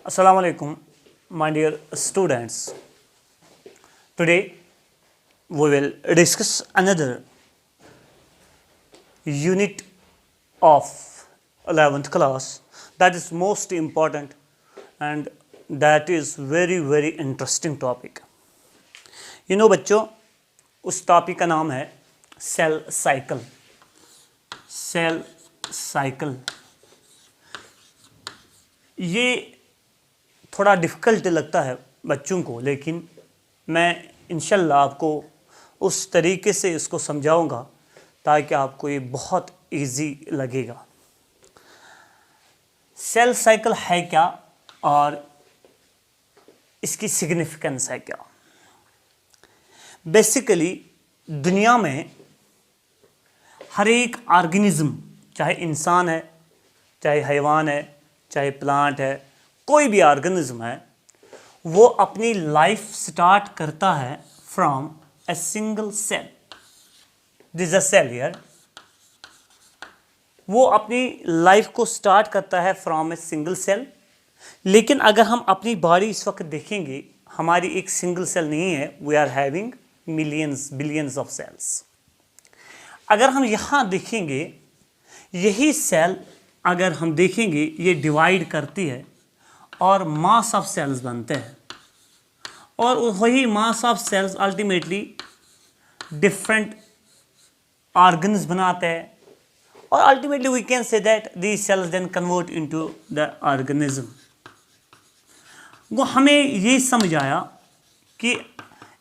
Assalamu alaikum, my dear students. Today we will discuss another unit of 11th class that is most important and that is very interesting topic. You know बच्चों, उस topic का नाम है cell cycle. Cell cycle ये थोड़ा difficult लगता है बच्चों को, लेकिन मैं इंशाल्लाह आपको उस तरीके से इसको समझाऊंगा ताकि आपको ये बहुत इजी लगेगा. सेल साइकिल है क्या और इसकी सिग्निफिकेंस है क्या. बेसिकली दुनिया में हर एक ऑर्गेनिज्म, चाहे इंसान है, चाहे हैवान है, चाहे प्लांट है, कोई भी ऑर्गेनिज्म है, वो अपनी लाइफ स्टार्ट करता है from a single cell. This is a cell here. वो अपनी लाइफ को स्टार्ट करता है फ्रॉम ए सिंगल सेल. लेकिन अगर हम अपनी बॉडी इस वक्त देखेंगे, हमारी एक सिंगल सेल नहीं है. We are having millions billions of cells. अगर हम यहाँ देखेंगे, यही सेल अगर हम देखेंगे ये डिवाइड करती है और मास ऑफ सेल्स बनते हैं, और वही mass of cells ultimately different organs बनाते हैं, और ultimately we can say that these cells then convert into the organism. वो हमें ये समझ आया कि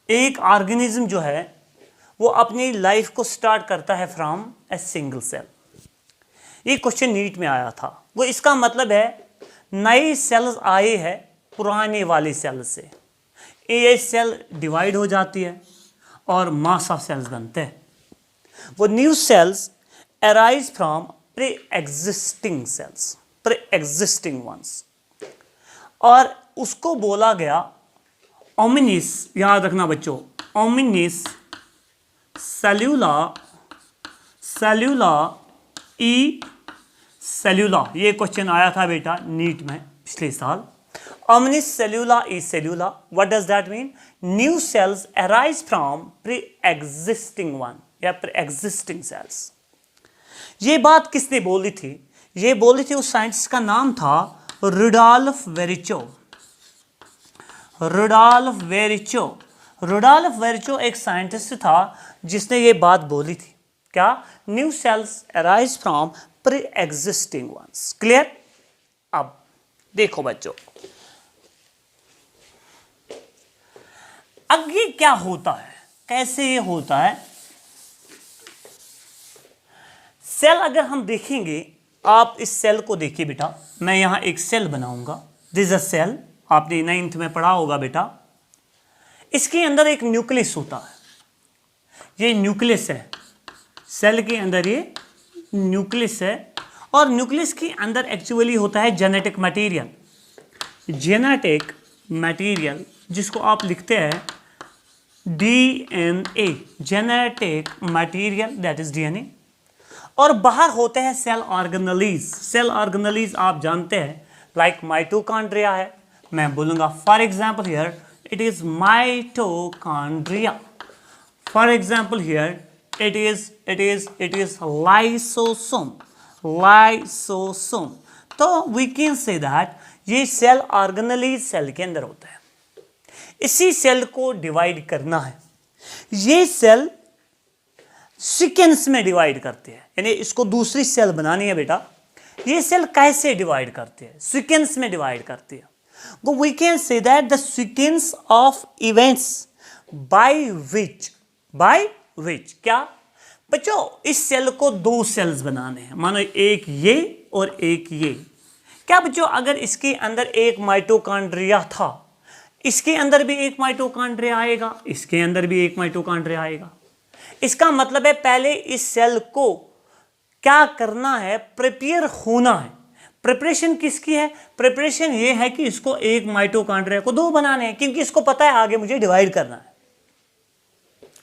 एक ऑर्गेनिज्म जो है वो अपनी लाइफ को स्टार्ट करता है फ्रॉम ए सिंगल सेल. ये क्वेश्चन नीट में आया था. वो इसका मतलब है नए सेल्स आए हैं पुराने वाले सेल से. ये सेल डिवाइड हो जाती है और मास ऑफ सेल्स बनते हैं. वो new cells arise from pre existing cells, pre existing ones, और उसको बोला गया ओमिनिस. याद रखना बच्चों, ओमिनिस सेल्यूला सेल्यूला ई सेल्यूला. ये क्वेश्चन आया था बेटा नीट में पिछले साल. Omnis cellula e cellula. What does that mean? New cells arise from pre existing one या प्री एग्जिस्टिंग सेल्स. ये बात किसने बोली थी? ये बोली थी उस साइंटिस्ट का नाम था Rudolf Virchow. Rudolf Virchow. Rudolf Virchow एक साइंटिस्ट था जिसने ये बात बोली थी. क्या? New cells arise from pre existing ones. Clear? अब देखो बच्चों, अब ये क्या होता है, कैसे ये होता है. सेल अगर हम देखेंगे, आप इस सेल को देखिए बेटा. मैं यहां एक सेल बनाऊंगा. This is a cell. आपने 9th में पढ़ा होगा बेटा. इसके अंदर एक न्यूक्लियस होता है. ये न्यूक्लियस है. सेल के अंदर ये न्यूक्लियस है, और न्यूक्लियस के अंदर एक्चुअली होता है जेनेटिक मटेरियल. जेनेटिक मटेरियल जिसको आप लिखते हैं DNA. Genetic material that is DNA. और बाहर होते हैं सेल ऑर्गेनेलीज. सेल ऑर्गेनेलीज आप जानते हैं, लाइक माइटोकॉन्ड्रिया है. मैं बोलूंगा for example here it is mitochondria. For example here it is lysosome. Lysosome. तो we can say that ये सेल ऑर्गेनेलीज सेल के अंदर होता है. इसी सेल को डिवाइड करना है. ये सेल सीक्वेंस में डिवाइड करते हैं, यानी इसको दूसरी सेल बनानी है बेटा. ये सेल कैसे डिवाइड करते हैं? सीक्वेंस में डिवाइड करते हैं. We can say that the sequence of events by which क्या बच्चों, इस सेल को दो सेल्स बनाने हैं. मानो एक ये और एक ये. क्या बच्चों, अगर इसके अंदर एक माइटोकॉन्ड्रिया था, इसके अंदर भी एक माइटोकॉन्ड्रिया आएगा, इसके अंदर भी एक माइटोकॉन्ड्रिया आएगा. इसका मतलब है पहले इस सेल को क्या करना है? प्रिपेयर होना है. प्रिपरेशन किसकी है? प्रिपरेशन ये है कि इसको एक माइटोकॉन्ड्रिया को दो बनाने हैं, क्योंकि इसको पता है आगे मुझे डिवाइड करना है.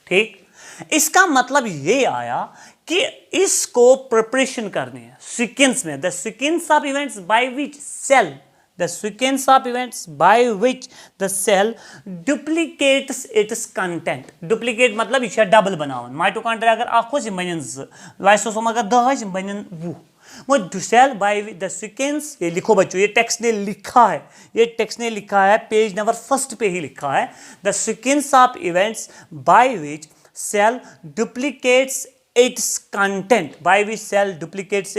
ठीक. इसका मतलब ये आया कि इसको प्रिपरेशन करनी है सीक्वेंस में. The sequence of events by which cell the sequence of events by which the cell duplicates its content. Duplicate मतलब यह डबल बनावन. Mitochondria अगर आखो से बनन लाइसोसोम अगर 10 बनन 20. वो सेल बाय द सीक्वेंस, ये लिखो बच्चों, ये टेक्स्ट ने लिखा है, ये टेक्स्ट ने लिखा है, पेज नंबर 1 पे ही लिखा है. The sequence of events by which cell duplicates its content, by which cell duplicates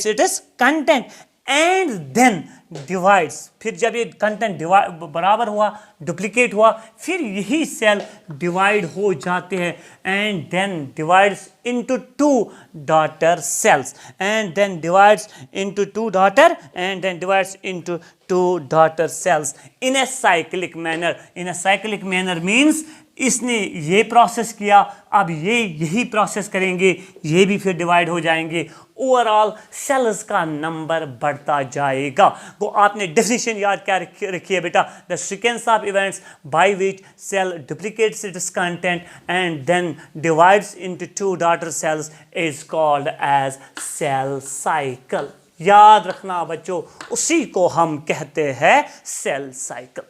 its content and then divides. फिर जब ये कंटेंट बराबर हुआ, डुप्लीकेट हुआ, फिर यही सेल डिवाइड हो जाते हैं and then divides into two daughter cells and then divides into two daughter and then divides into two daughter cells in a cyclic manner. In a cyclic manner means इसने ये process किया, अब ये यही process करेंगे, ये भी फिर डिवाइड हो जाएंगे, ओवरऑल सेल्स का नंबर बढ़ता जाएगा. वो आपने डेफिनेशन याद क्या रखी है बेटा? The sequence of events by which cell duplicates its content and then divides into two daughter cells is called as cell cycle. याद रखना बच्चों, उसी को हम कहते हैं सेल साइकिल.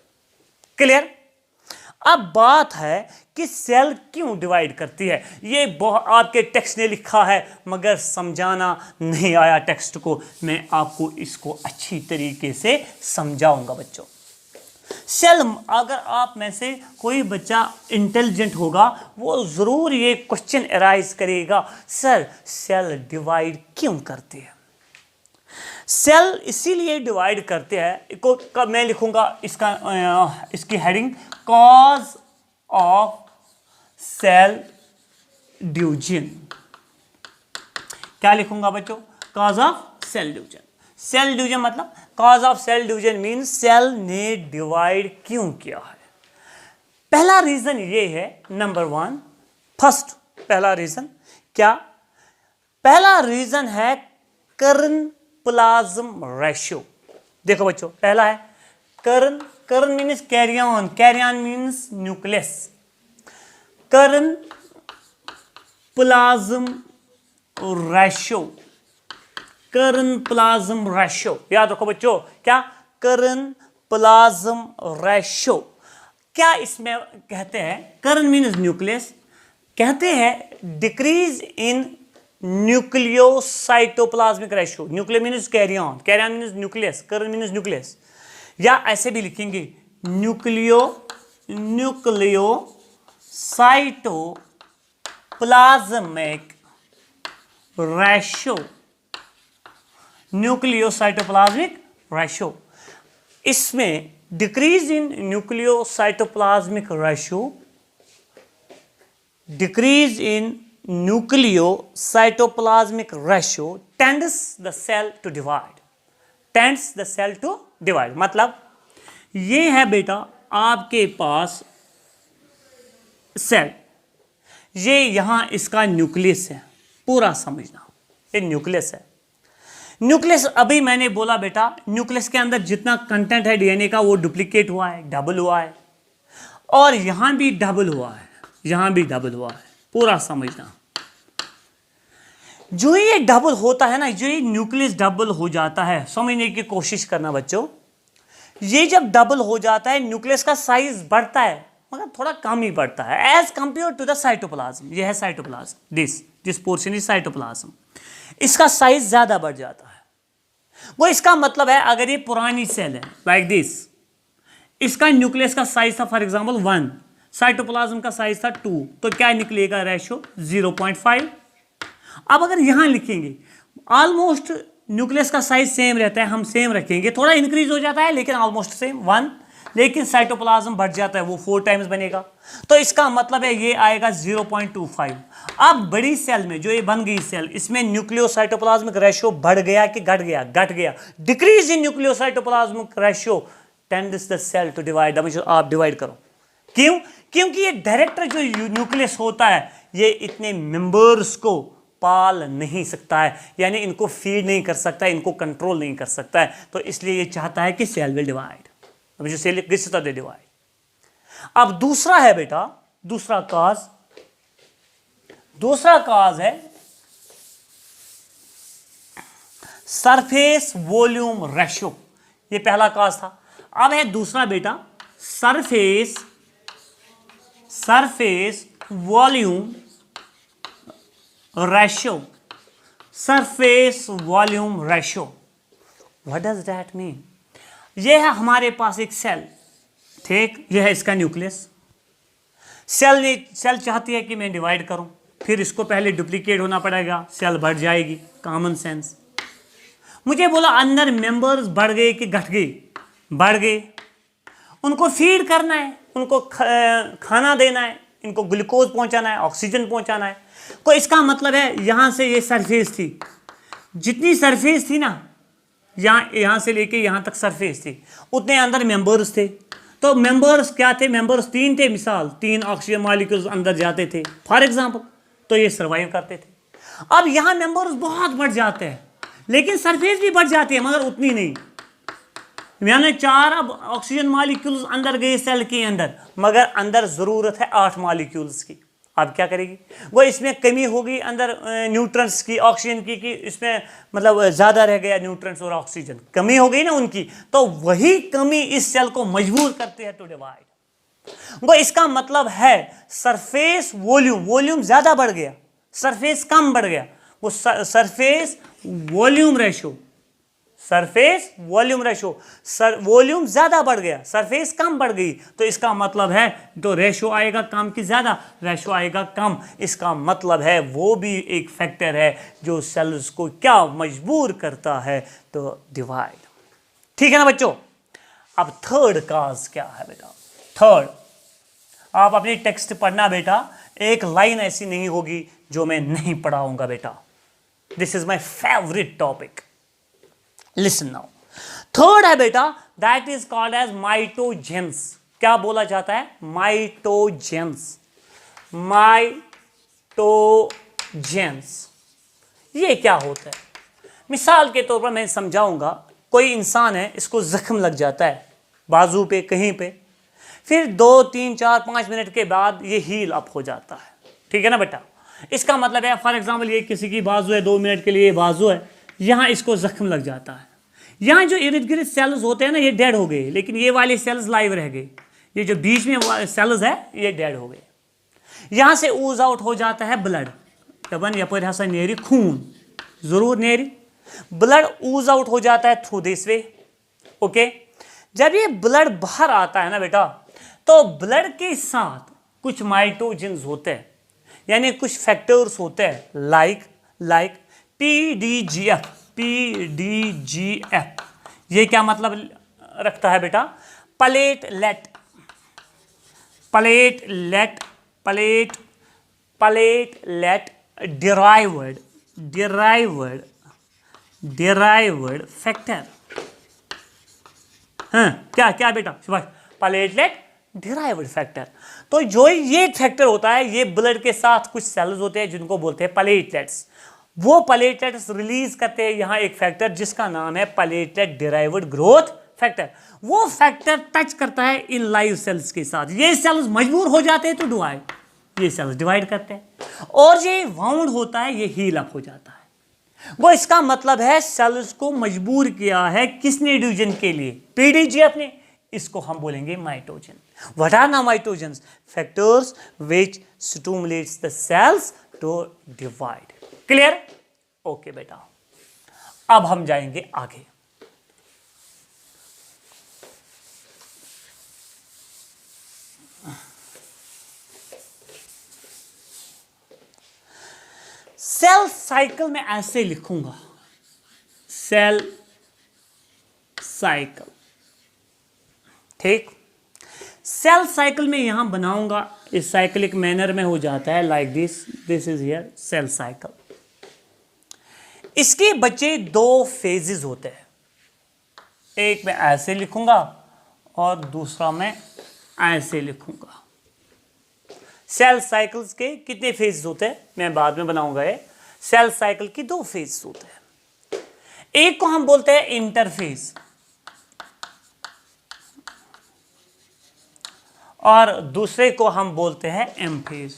क्लियर? अब बात है कि सेल क्यों डिवाइड करती है. ये आपके टेक्स्ट ने लिखा है मगर समझाना नहीं आया टेक्स्ट को. मैं आपको इसको अच्छी तरीके से समझाऊंगा बच्चों. सेल, अगर आप में से कोई बच्चा इंटेलिजेंट होगा वो ज़रूर ये क्वेश्चन अराइज करेगा, सर सेल डिवाइड क्यों करती है? सेल इसीलिए डिवाइड करते हैं को मैं लिखूंगा इसकी heading cause of cell division. क्या लिखूंगा बच्चों? Cause of cell division. Cell division मतलब cause of cell division means cell ने डिवाइड क्यों किया है. पहला रीजन ये है, नंबर 1 फर्स्ट, पहला रीजन क्या? पहला रीजन है कर्ण प्लाज्म रेशियो. देखो बच्चों, पहला है कर्ण means karyon, karyon means nucleus. कर्ण प्लाज्म रेशियो, कर्ण प्लाज्म रेशियो. याद रखो बच्चों, क्या? कर्ण प्लाज्म रेशियो. क्या इसमें कहते हैं? कर्ण मीन्स न्यूक्लियस, कहते हैं decrease in nucleocytoplasmic ratio. Nucleo means karyon, karyon means nucleus, कर्ण मीन्स न्यूक्लियस. या ऐसे भी लिखेंगे न्यूक्लियोसाइटोप्लाज्मिक रेशियो, न्यूक्लियोसाइटोप्लाज्मिक रेशियो. इसमें decrease in nucleocytoplasmic ratio, decrease in nucleocytoplasmic ratio tends the cell to divide. Tends the cell to divide मतलब ये है बेटा आपके पास सेल, ये यहां इसका न्यूक्लियस है. पूरा समझना, ये न्यूक्लियस है. न्यूक्लियस अभी मैंने बोला बेटा, न्यूक्लियस के अंदर जितना कंटेंट है डीएनए का वो डुप्लीकेट हुआ है, डबल हुआ है, और यहां भी डबल हुआ है, यहां भी डबल हुआ है. पूरा समझना. जो ये डबल होता है ना, जो ये न्यूक्लियस डबल हो जाता है, समझने की कोशिश करना बच्चों. ये जब डबल हो जाता है न्यूक्लियस का साइज बढ़ता है मगर थोड़ा कम ही बढ़ता है as compare to the cytoplasm. ये है cytoplasm, this portion is cytoplasm. इसका साइज ज्यादा बढ़ जाता है. वो इसका मतलब है अगर ये पुरानी सेल है लाइक दिस, इसका न्यूक्लियस का साइज था फॉर एग्जांपल 1, साइटोप्लाज्म का साइज था 2, तो क्या निकलेगा? रेशियो 0.5. अब अगर यहां लिखेंगे ऑलमोस्ट न्यूक्लियस का साइज सेम रहता है, हम सेम रखेंगे, थोड़ा इंक्रीज हो जाता है लेकिन ऑलमोस्ट सेम 1, लेकिन साइटोप्लाज्म बढ़ जाता है, वो 4 टाइम्स बनेगा, तो इसका मतलब है ये आएगा 0.25. अब बड़ी सेल में जो ये बन गई सेल, इसमें न्यूक्लियोसाइटोप्लाज्मिक रेशियो बढ़ गया कि घट गया? घट गया. Decrease in nucleocytoplasmic ratio tends the cell to divide. आप डिवाइड करो. क्यों? क्योंकि ये डायरेक्टर जो न्यूक्लियस होता है ये इतने मेंबर्स को पाल नहीं सकता है, यानी इनको फीड नहीं कर सकता है, इनको कंट्रोल नहीं कर सकता है, तो इसलिए ये चाहता है कि cell will divide. Cell divide. अब दूसरा है बेटा, दूसरा काज है सरफेस वॉल्यूम रेशियो. ये पहला काज था। अब है दूसरा बेटा surface volume ratio. Surface volume ratio, what does that mean? ये है हमारे पास एक सेल, ठीक, यह है इसका न्यूक्लियस। सेल चाहती है कि मैं डिवाइड करूं, फिर इसको पहले डुप्लीकेट होना पड़ेगा, सेल बढ़ जाएगी, कॉमन सेंस। मुझे बोला अंदर मेंबर्स बढ़ गए कि घट गए? बढ़ गए। उनको फीड करना है, उनको खाना देना है, इनको ग्लूकोज पहुंचाना है, ऑक्सीजन पहुंचाना है। तो इसका मतलब है यहां से ये सरफेस थी, जितनी सरफेस थी ना, यहां से लेके यहां तक सरफेस थी, उतने अंदर मेंबर्स थे। तो मेंबर्स क्या थे? मेंबर्स 3 थे, मिसाल 3 ऑक्सीजन मॉलिक्यूल्स अंदर जाते थे फॉर एग्जांपल, तो ये सर्वाइव करते थे। अब यहां मेंबर्स बहुत बढ़ जाते हैं, लेकिन सरफेस भी बढ़ जाती है मगर उतनी नहीं। यानी 4 अब ऑक्सीजन मॉलिक्यूल्स अंदर गए सेल के अंदर, मगर अंदर जरूरत है 8 मॉलिक्यूल्स की। अब क्या करेगी वो? इसमें कमी होगी अंदर न्यूट्रंस की, ऑक्सीजन की, कि इसमें मतलब ज़्यादा रह गया न्यूट्रंस और ऑक्सीजन, कमी हो गई ना उनकी। तो वही कमी इस सेल को मजबूर करते हैं टू डिवाइड। वो इसका मतलब है सरफेस वॉल्यूम ज़्यादा बढ़ गया, सरफेस कम बढ़ गया। वो surface volume ratio, surface volume ratio, volume ज्यादा बढ़ गया, सरफेस कम बढ़ गई, तो इसका मतलब है तो रेशो आएगा कम की ज्यादा, रेशो आएगा कम। इसका मतलब है वो भी एक फैक्टर है जो सेल्स को क्या मजबूर करता है, तो डिवाइड। ठीक है ना बच्चों? अब थर्ड काज क्या है बेटा? थर्ड, आप अपनी टेक्स्ट पढ़ना बेटा, एक लाइन ऐसी नहीं होगी जो मैं नहीं पढ़ाऊंगा बेटा। This is my favourite topic. Listen now. Third है बेटा, दैट इज कॉल्ड एज माइटोजेंस। क्या बोला जाता है? माइटोजेंस। माइटोजेंस ये क्या होता है? मिसाल के तौर पर मैं समझाऊंगा। कोई इंसान है, इसको जख्म लग जाता है बाजू पे, कहीं पे, फिर 2, 3, 4, 5 मिनट के बाद ये हील अप हो जाता है। ठीक है ना बेटा? इसका मतलब है फॉर एग्जाम्पल ये किसी की बाजू है, 2 मिनट के लिए बाजू है, यहाँ इसको जख्म लग जाता है। यहाँ जो इर्द गिर्द सेल्स होते हैं ना, ये डेड हो गए, लेकिन ये वाले सेल्स लाइव रह गए। ये जो बीच में सेल्स है ये डेड हो गए। यहाँ से ऊज आउट हो जाता है ब्लड, दबन यपर हसा नेरी खून, जरूर नेरी, ब्लड ऊज आउट हो जाता है थ्रू दिस वे। ओके, जब ये ब्लड बाहर आता है ना बेटा, तो ब्लड के साथ कुछ माइटोजेंस होते हैं, यानी कुछ फैक्टर्स होते हैं, लाइक पीडीजीएफ। ये क्या मतलब रखता है बेटा? Platelet derived factor. हाँ, क्या बेटा सुभाष? Platelet derived factor. तो जो ये फैक्टर होता है, ये ब्लड के साथ कुछ सेल्स होते हैं जिनको बोलते हैं प्लेटलेट्स। वो प्लेटलेट्स रिलीज करते हैं यहाँ एक फैक्टर जिसका नाम है प्लेटलेट डिराइव्ड ग्रोथ फैक्टर। वो फैक्टर टच करता है इन लाइव सेल्स के साथ, ये सेल्स मजबूर हो जाते हैं तो डिवाइड, ये सेल्स डिवाइड करते हैं, और ये वाउंड होता है, ये हील अप हो जाता है। वो इसका मतलब है सेल्स को मजबूर किया है किसने? डिवीजन के लिए, पीडीजीएफ ने। इसको हम बोलेंगे mitogen. What are now mitogens? Factors which stimulates the cells to divide. Clear? Okay बेटा, अब हम जाएंगे आगे। सेल साइकिल में ऐसे लिखूंगा, सेल साइकिल। ठीक, सेल साइकिल में यहां बनाऊंगा, इस साइक्लिक मैनर में हो जाता है like this is here cell cycle. इसके बच्चे 2 फेजेस होते हैं, एक मैं ऐसे लिखूंगा और दूसरा मैं ऐसे लिखूंगा। सेल साइकिल्स के कितने फेजेस होते हैं मैं बाद में बनाऊंगा। ये सेल साइकिल की 2 फेजेस होते हैं। एक को हम बोलते हैं इंटरफेज और दूसरे को हम बोलते हैं एम फेज।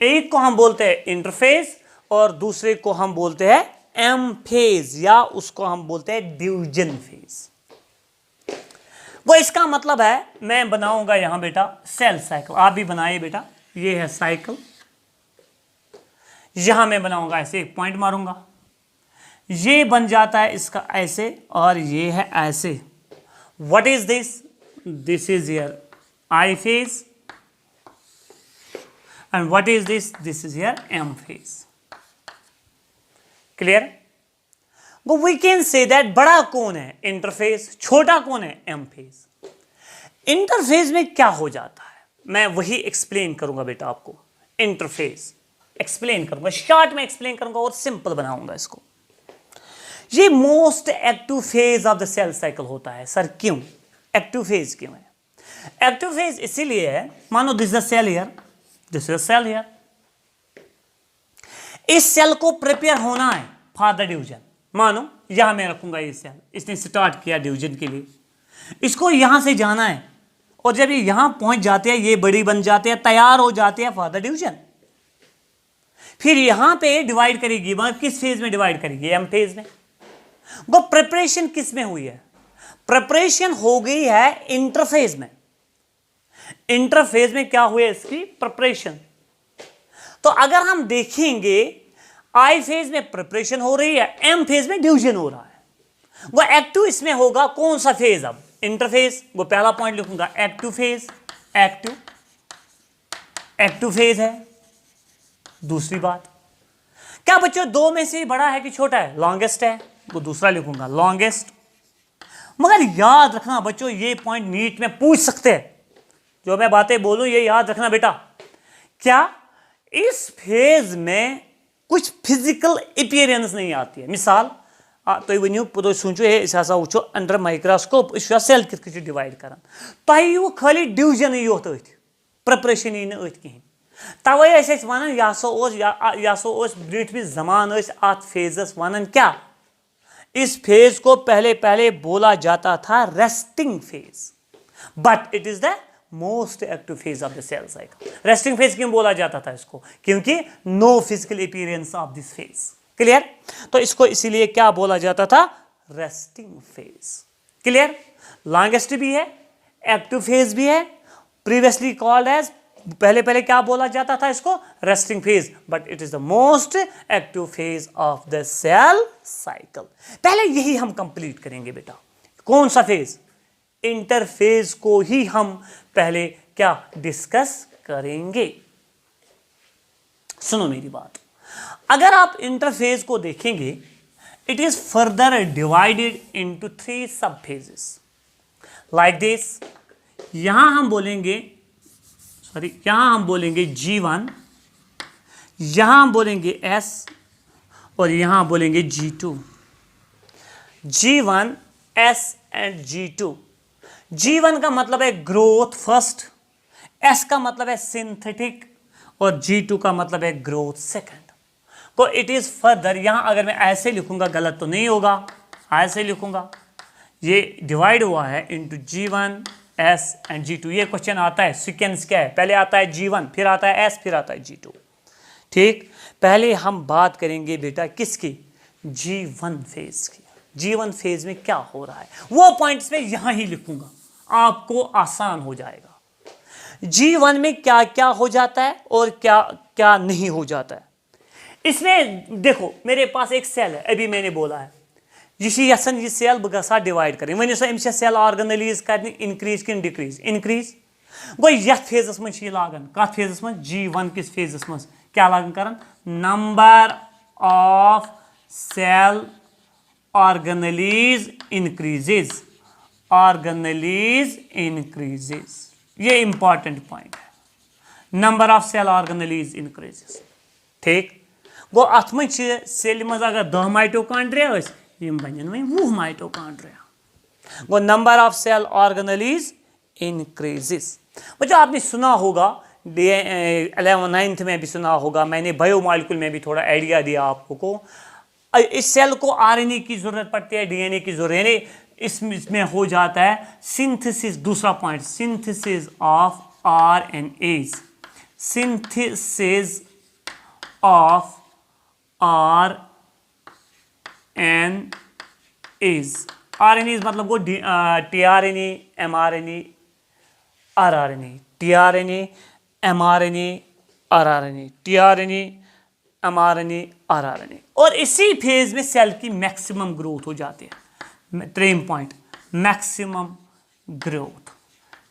एक को हम बोलते हैं इंटरफेस और दूसरे को हम बोलते हैं एम फेज या उसको हम बोलते हैं डिवीजन फेज। वो इसका मतलब है मैं बनाऊंगा यहां बेटा सेल साइकिल, आप भी बनाइए बेटा, ये है साइकिल, यहां मैं बनाऊंगा ऐसे एक पॉइंट मारूंगा, ये बन जाता है इसका ऐसे और ये है ऐसे। What is this? This is your I phase and what is this? This is your M phase. Clear? वो वी कैन से दैट बड़ा कौन है? इंटरफेस। छोटा कौन है? M phase. इंटरफेस में क्या हो जाता है मैं वही एक्सप्लेन करूंगा बेटा आपको। इंटरफेस एक्सप्लेन करूंगा, शॉर्ट में एक्सप्लेन करूंगा और सिंपल बनाऊंगा इसको। ये most active phase of the cell cycle होता है। सर क्यों एक्टिव फेज क्यों है? एक्टिव फेज इसीलिए है, मानो this is cell here, this is cell here, इस सेल को प्रिपेयर होना है फॉर द डिवीजन। मानो यहां मैं रखूंगा ये सेल, इसने स्टार्ट किया डिवीजन के लिए, इसको यहां से जाना है और जब ये यहां पहुंच जाते हैं, ये बड़ी बन जाते हैं, तैयार हो जाते हैं फॉर द डिवीजन। फिर यहां पे डिवाइड करेगी, मतलब किस फेज में डिवाइड करेगी? एम फेज में। वो प्रिपरेशन किस में हुई है? प्रिपरेशन हो गई है इंटरफेज में। इंटरफेज में क्या हुआ? इसकी प्रिपरेशन। तो अगर हम देखेंगे आई फेज में प्रिपरेशन हो रही है, एम फेज में डिवीजन हो रहा है। वो एक्टिव इसमें होगा कौन सा फेज? अब इंटरफेज। वो पहला पॉइंट लिखूंगा active phase, active active phase है। दूसरी बात, क्या बच्चों दो में से बड़ा है कि छोटा है? लॉन्गेस्ट है, वो दूसरा लिखूंगा लॉन्गेस्ट। मगर याद रखना बच्चों, ये पॉइंट नीट में पूछ सकते हैं, जो मैं बातें बोलूं ये याद रखना बेटा। क्या इस फेज में कुछ फिजिकल अपीयरेंस नहीं आती है? मिसाल तुम वनियो तुम सोचो यह वो अंडर माइक्रोस्कोप सेल कित डिवाइड कर, तुम यू खाली डिवीजन योत अथ, प्रिपरेशन यी ना अथ कहें। तवे वन यह ब्रिटमी जमान अत फेजस वन क्या? इस फेज को पहले पहले बोला जाता था resting phase, but it is the most active phase of the cell cycle. Resting phase क्यों बोला जाता था इसको? क्योंकि no physical appearance of this phase. Clear? तो इसको इसीलिए क्या बोला जाता था? Resting phase. क्लियर? लॉन्गेस्ट भी है, एक्टिव फेज भी है, प्रीवियसली कॉल्ड एज, पहले पहले क्या बोला जाता था इसको? Resting phase, but it is the most active phase of the cell cycle. पहले यही हम कंप्लीट करेंगे बेटा। कौन सा फेज? इंटरफेज को ही हम पहले क्या डिस्कस करेंगे। सुनो मेरी बात, अगर आप इंटरफेज को देखेंगे, it is further divided into 3 सब फेजेस लाइक दिस। यहां हम बोलेंगे G1, यहां हम बोलेंगे S और यहां बोलेंगे G2। G1, S and G2। G1 का मतलब है ग्रोथ फर्स्ट, S का मतलब है सिंथेटिक और G2 का मतलब है ग्रोथ सेकंड। तो इट इज फर्दर, यहां अगर मैं ऐसे लिखूंगा गलत तो नहीं होगा, ऐसे लिखूंगा, ये डिवाइड हुआ है into G1, S and G2। ये क्वेश्चन आता है, सीक्वेंस क्या है? पहले आता है G1, फिर आता है S, फिर आता है G2। ठीक, पहले हम बात करेंगे बेटा किसकी? G1 फेज की। G1 फेज में क्या हो रहा है वो पॉइंट्स में यहां ही लिखूंगा, आपको आसान हो जाएगा। G1 में क्या क्या हो जाता है और क्या क्या नहीं हो जाता है। इसमें देखो मेरे पास एक सेल है, अभी मैंने बोला है ये सेल बह गा डिवाइड करें। वन अम्स सेल ऑर्गेनाइज कर इनक्रीज कि डिक्रीज? इनक्रीज। गो ये फेजस मज लागन, कत फेजस मज? G1 किस फेजस मज क्या लागन कर? Number of cell organise increases, organise increases. ये इंपॉर्टेंट पॉइंट है, number of cell organise increases. ठीक, गो अत मज सेल मज अगर 10 माइटोकॉन्ड्रिया बन वही 20 माइटोकॉन्ड्रिया। गो number of cell organelles increases. बच्चों आपने सुना होगा 9th में भी सुना होगा, मैंने बायोमॉलिक्यूल में भी थोड़ा आइडिया दिया आपको। इस सेल को आरएनए की जरूरत पड़ती है, डीएनए की जरूरत है, इसमें हो जाता है सिंथेसिस। दूसरा point, synthesis of RNAs, synthesis of N A's, RNAs मतलब वो tRNA, mRNA, rRNA, tRNA, mRNA, rRNA, tRNA, mRNA, rRNA. और इसी phase में cell की maximum growth हो जाती है। 3 point, maximum growth,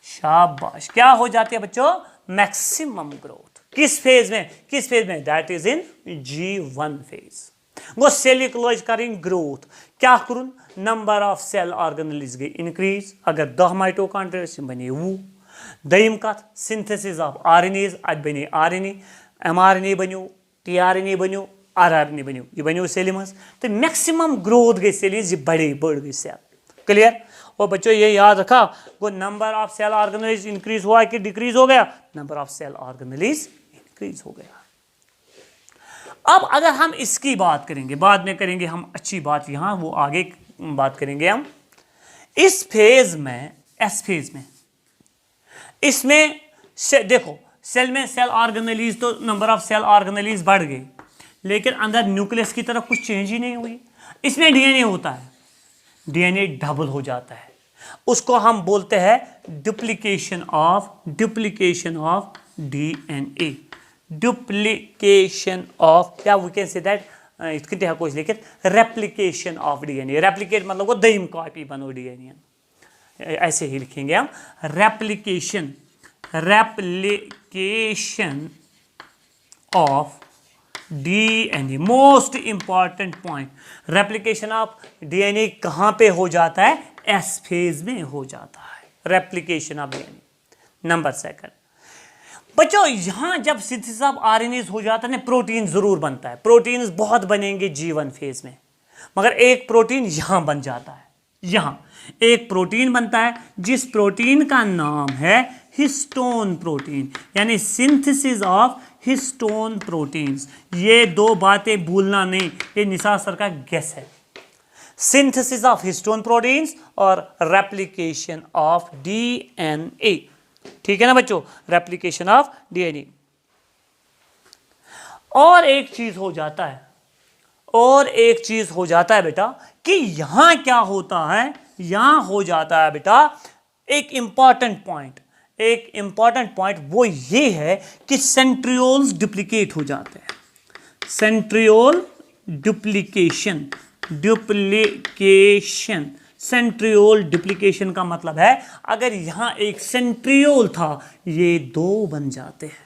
शाबाश, क्या हो जाती है बच्चों? Maximum growth. किस फेज में? किस फेज में? That is in G1 phase. गो सेल करें ग्रोथ, क्या करुन? नंबर ऑफ सेल ऑर्गेनेल्स गई इंक्रीज। अगर 10 माइटोकॉन्ड्रिया बने वो। दयम कथ, सिंथेसिस ऑफ आरएनएज, अत बने आरएनए, एमआरएनए बनो, टीआरएनए बनो, आरआरएनए बनो, ये बनो सेल मज। तो मैक्सिमम ग्रोथ गई सेल, ये बढ़ गई सेल। क्लियर? और बच्चों ये याद रखा, वो number of cell organelles increase हुआ कि डिक्रीज हो गया? Number of cell organelles increase हो गया। अब अगर हम इसकी बात करेंगे, बाद में करेंगे हम अच्छी बात, यहां वो आगे बात करेंगे हम। इस फेज में, एस फेज में, इसमें देखो सेल में सेल ऑर्गेनेल्स, तो नंबर ऑफ सेल ऑर्गेनेल्स बढ़ गए, लेकिन अंदर न्यूक्लियस की तरफ कुछ चेंज ही नहीं हुई। इसमें डीएनए होता है, डीएनए डबल हो जाता है, उसको हम बोलते हैं duplication of DNA, duplication of, क्या वी कैन से दैट, इसके कोई लेकिन रेप्लिकेशन ऑफ डीएनए। रेप्लिकेट मतलब वो दयम कॉपी बनो डीएनए, ऐसे ही लिखेंगे हम, replication of DNA. Most important point, replication of DNA कहां पे हो जाता है? एस फेज में हो जाता है replication of DNA. Number second बच्चों, यहां जब सिंथेसिस ऑफ आरएनएज हो जाता है ना, प्रोटीन जरूर बनता है। प्रोटीन बहुत बनेंगे G1 फेज में, मगर एक प्रोटीन यहां बन जाता है। यहां एक प्रोटीन बनता है जिस प्रोटीन का नाम है हिस्टोन प्रोटीन, यानी सिंथेसिस ऑफ हिस्टोन प्रोटीन्स। ये दो बातें भूलना नहीं, ये निसार सर का गेस है। सिंथेसिस ऑफ हिस्टोन प्रोटीन्स और रेप्लिकेशन ऑफ डीएनए। ठीक है ना बच्चों? Replication of DNA. और एक चीज हो जाता है, और एक चीज हो जाता है बेटा, कि यहां क्या होता है? यहां हो जाता है बेटा एक इंपॉर्टेंट पॉइंट, एक इंपॉर्टेंट पॉइंट वो ये है कि सेंट्रियोल्स डुप्लीकेट हो जाते हैं। सेंट्रियोल डुप्लीकेशन, सेंट्रियोल डुप्लीकेशन का मतलब है अगर यहां एक सेंट्रियोल था, ये दो बन जाते हैं।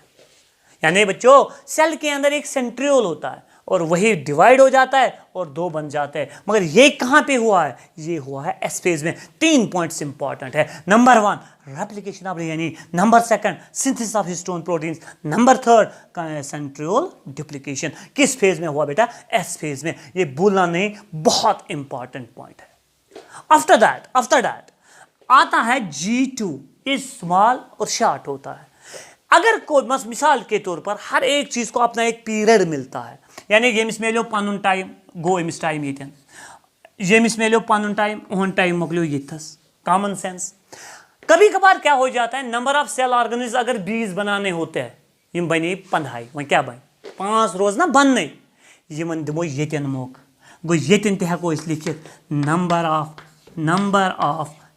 यानी बच्चों सेल के अंदर एक सेंट्रियोल होता है और वही डिवाइड हो जाता है और दो बन जाते हैं, मगर ये कहां पे हुआ है? ये हुआ है एस फेज में। 3 पॉइंट्स इंपॉर्टेंट है। Number 1 replication of DNA, number 2 synthesis of histone proteins, number 3 centriole duplication. किस फेज में हुआ बेटा? एस फेज में। ये भूलना नहीं, बहुत इंपॉर्टेंट पॉइंट है। आफ्टर दैट आता है G2, ये स्मॉल और शॉर्ट होता है। अगर कोई मिसाल के तौर पर हर एक चीज को अपना एक पीरियड मिलता है, यानी यमिस मेलो Panun time go Amish time येतन, यमिस मेलो पनुन टाइम ओहन टाइम मोकलो येथस, कॉमन सेंस। कभी कभार क्या हो जाता है, नंबर ऑफ सेल ऑर्गेनिज अगर 20 बनाने होते हैं, यम बने 15, वह क्या बन 5 रोज ना बनने, यमन दिमो येतन मोक गो, येतन ते हको इस लिखित number of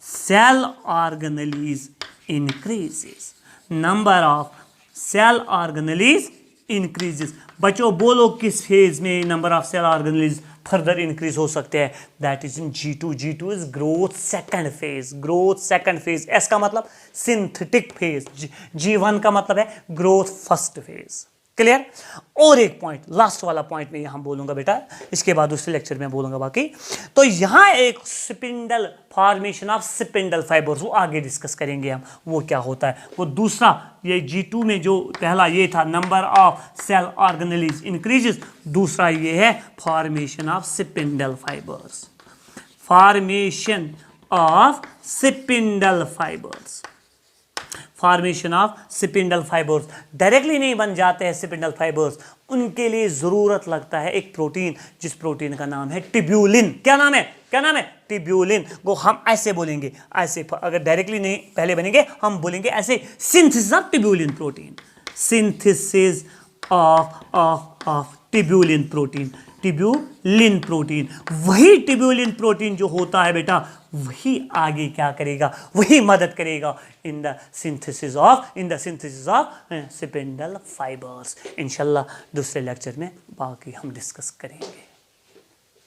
cell organelles increases, number of cell organelles increases. बच्चों बोलो किस फेज में number of cell organelles further increase हो सकते हैं? That is in G2। G2 इज ग्रोथ सेकंड फेज। एस का मतलब सिंथेटिक फेज, G1 का मतलब है ग्रोथ फर्स्ट फेज। क्लियर? और एक पॉइंट, लास्ट वाला पॉइंट में यहां बोलूंगा बेटा, इसके बाद दूसरे लेक्चर में बोलूंगा बाकी। तो यहां एक spindle, formation of spindle fibres, वो आगे डिस्कस करेंगे हम, वो क्या होता है। वो दूसरा, ये G2 में जो पहला ये था number of cell organelles increases, दूसरा ये है formation of spindle fibres, formation of spindle fibres, formation of spindle fibres. Directly नहीं बन जाते हैं स्पिंडल फाइबर्स, उनके लिए जरूरत लगता है एक प्रोटीन, जिस प्रोटीन का नाम है टिब्यूलिन। क्या नाम है? टिब्यूलिन। वो हम ऐसे बोलेंगे, ऐसे अगर डायरेक्टली नहीं पहले बनेंगे, हम बोलेंगे ऐसे, synthesis of टिब्यूलिन protein, synthesis of टिब्यूलिन protein. Tubulin protein. वही ट्यूब्यूलिन प्रोटीन जो होता है बेटा, वही आगे क्या करेगा, वही मदद करेगा in the synthesis of spindle fibres. इंशाल्लाह दूसरे लेक्चर में बाकी हम डिस्कस करेंगे।